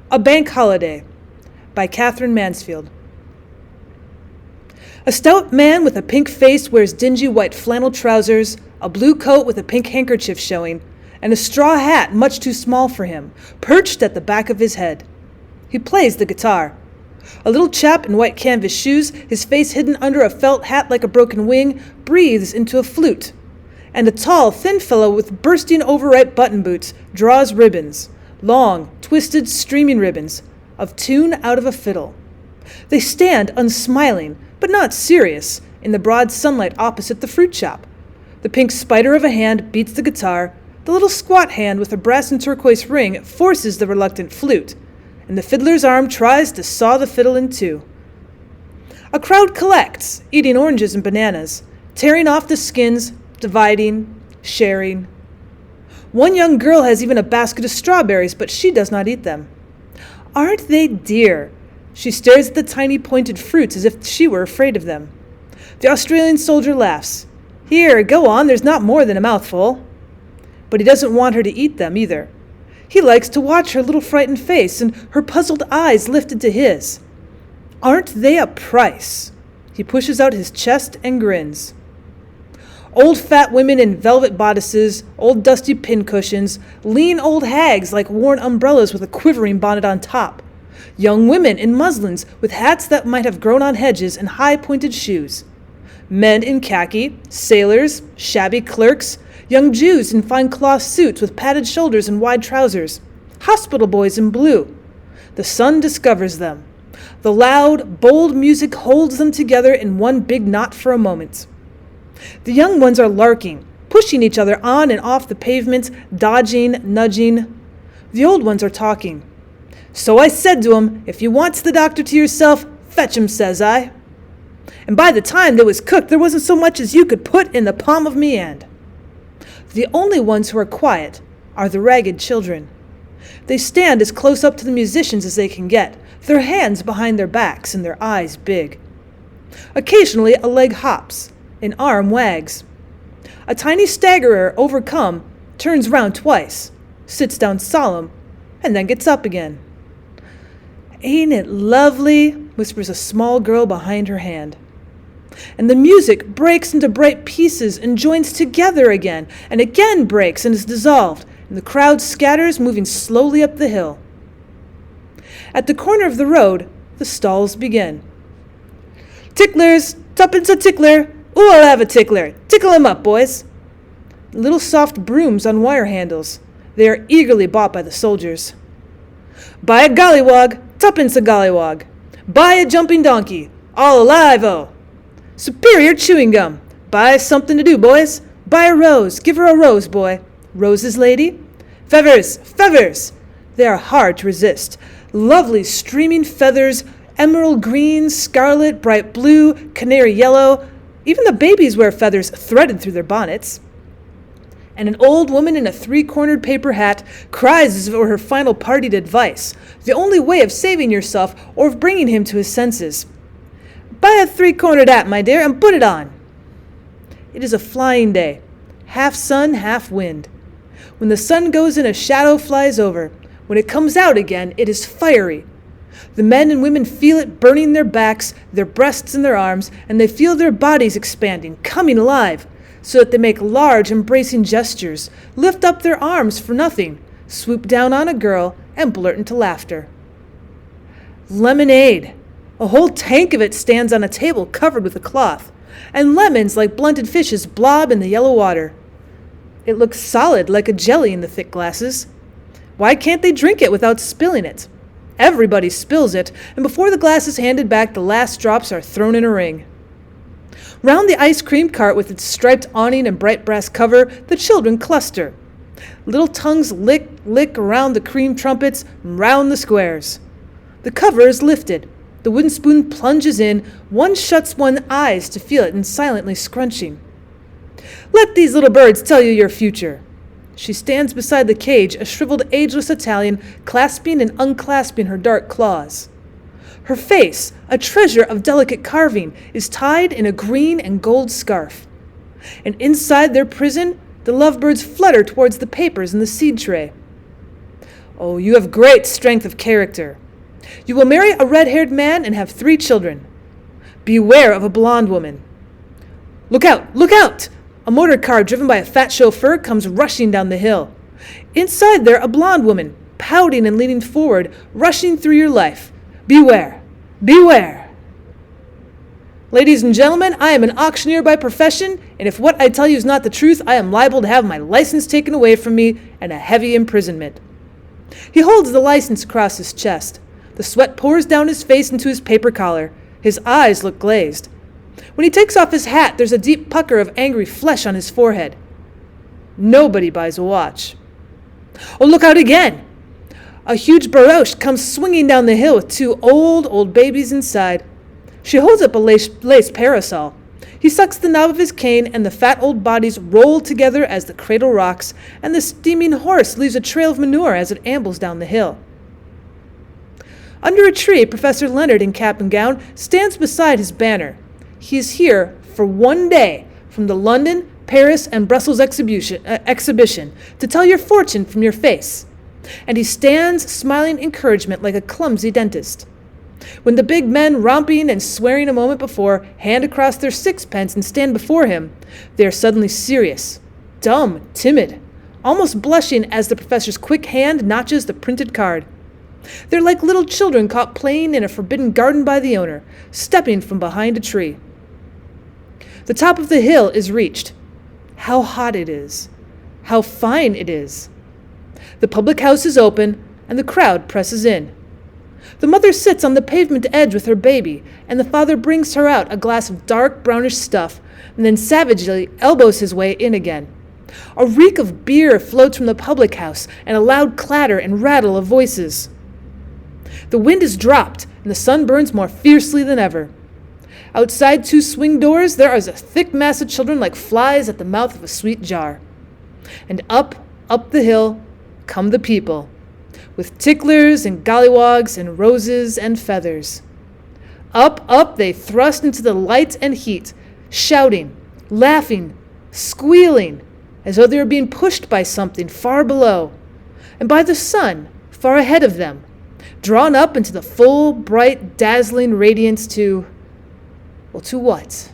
A Bank Holiday by Katherine Mansfield. A stout man with a pink face wears dingy white flannel trousers, a blue coat with a pink handkerchief showing, and a straw hat much too small for him, perched at the back of his head. He plays the guitar. A little chap in white canvas shoes, his face hidden under a felt hat like a broken wing, breathes into a flute. And a tall, thin fellow with bursting overripe button boots draws ribbons, long, twisted, streaming ribbons, of tune out of a fiddle. They stand unsmiling, but not serious, in the broad sunlight opposite the fruit shop. The pink spider of a hand beats the guitar, the little squat hand with a brass and turquoise ring forces the reluctant flute, and the fiddler's arm tries to saw the fiddle in two. A crowd collects, eating oranges and bananas, tearing off the skins, dividing, sharing. One young girl has even a basket of strawberries, but she does not eat them. Aren't they dear? She stares at the tiny pointed fruits as if she were afraid of them. The Australian soldier laughs. Here, go on, there's not more than a mouthful. But he doesn't want her to eat them either. He likes to watch her little frightened face and her puzzled eyes lifted to his. Aren't they a price? He pushes out his chest and grins. Old fat women in velvet bodices, old dusty pincushions, lean old hags like worn umbrellas with a quivering bonnet on top. Young women in muslins with hats that might have grown on hedges and high-pointed shoes. Men in khaki, sailors, shabby clerks, young Jews in fine cloth suits with padded shoulders and wide trousers, hospital boys in blue. The sun discovers them. The loud, bold music holds them together in one big knot for a moment. The young ones are larking, pushing each other on and off the pavement, dodging, nudging. The old ones are talking. So I said to 'em, if you wants the doctor to yourself, fetch 'em, says I. And by the time they was cooked, there wasn't so much as you could put in the palm of me hand. The only ones who are quiet are the ragged children. They stand as close up to the musicians as they can get, their hands behind their backs and their eyes big. Occasionally a leg hops, an arm wags. A tiny staggerer, overcome, turns round twice, sits down solemn, and then gets up again. Ain't it lovely? Whispers a small girl behind her hand. And the music breaks into bright pieces and joins together again, and again breaks and is dissolved, and the crowd scatters, moving slowly up the hill. At the corner of the road, the stalls begin. Ticklers, tuppence a tickler. Ooh, I'll have a tickler. Tickle 'em up, boys. Little soft brooms on wire handles. They are eagerly bought by the soldiers. Buy a gollywog, tuppence a gollywog. Buy a jumping donkey, all alive-o. Superior chewing gum. Buy something to do, boys. Buy a rose. Give her a rose, boy. Roses, lady? Feathers, feathers. They are hard to resist. Lovely streaming feathers, emerald green, scarlet, bright blue, canary yellow. Even the babies wear feathers threaded through their bonnets. And an old woman in a three-cornered paper hat cries as if it were her final parted advice, the only way of saving yourself or of bringing him to his senses. Buy a three-cornered hat, my dear, and put it on. It is a flying day, half sun, half wind. When the sun goes in, a shadow flies over. When it comes out again, it is fiery. The men and women feel it burning their backs, their breasts and their arms, and they feel their bodies expanding, coming alive, so that they make large, embracing gestures, lift up their arms for nothing, swoop down on a girl, and blurt into laughter. Lemonade! A whole tank of it stands on a table covered with a cloth, and lemons like blunted fishes blob in the yellow water. It looks solid like a jelly in the thick glasses. Why can't they drink it without spilling it? Everybody spills it, and before the glass is handed back, the last drops are thrown in a ring. Round the ice cream cart with its striped awning and bright brass cover, the children cluster. Little tongues lick around the cream trumpets and round the squares. The cover is lifted. The wooden spoon plunges in. One shuts one's eyes to feel it and silently scrunching. Let these little birds tell you your future. She stands beside the cage, a shriveled, ageless Italian, clasping and unclasping her dark claws. Her face, a treasure of delicate carving, is tied in a green and gold scarf. And inside their prison, the lovebirds flutter towards the papers in the seed tray. Oh, you have great strength of character. You will marry a red-haired man and have 3 children. Beware of a blonde woman. Look out! Look out! A motor car driven by a fat chauffeur comes rushing down the hill. Inside there, a blonde woman, pouting and leaning forward, rushing through your life. Beware! Beware! Ladies and gentlemen, I am an auctioneer by profession, and if what I tell you is not the truth, I am liable to have my license taken away from me and a heavy imprisonment. He holds the license across his chest. The sweat pours down his face into his paper collar. His eyes look glazed. When he takes off his hat, there's a deep pucker of angry flesh on his forehead. Nobody buys a watch. Oh, look out again! A huge barouche comes swinging down the hill with 2 old babies inside. She holds up a lace parasol. He sucks the knob of his cane, and the fat old bodies roll together as the cradle rocks, and the steaming horse leaves a trail of manure as it ambles down the hill. Under a tree, Professor Leonard, in cap and gown, stands beside his banner. He is here for 1 day from the London, Paris, and Brussels exhibition to tell your fortune from your face. And he stands smiling encouragement like a clumsy dentist. When the big men, romping and swearing a moment before, hand across their 6pence and stand before him, they are suddenly serious, dumb, timid, almost blushing as the professor's quick hand notches the printed card. They're like little children caught playing in a forbidden garden by the owner, stepping from behind a tree. The top of the hill is reached. How hot it is! How fine it is! The public house is open, and the crowd presses in. The mother sits on the pavement edge with her baby, and the father brings her out a glass of dark brownish stuff, and then savagely elbows his way in again. A reek of beer floats from the public house, and a loud clatter and rattle of voices. The wind is dropped, and the sun burns more fiercely than ever. Outside 2 swing doors, there is a thick mass of children like flies at the mouth of a sweet jar. And up the hill, come the people, with ticklers and gollywogs and roses and feathers. Up they thrust into the light and heat, shouting, laughing, squealing, as though they were being pushed by something far below, and by the sun far ahead of them, drawn up into the full, bright, dazzling radiance to what?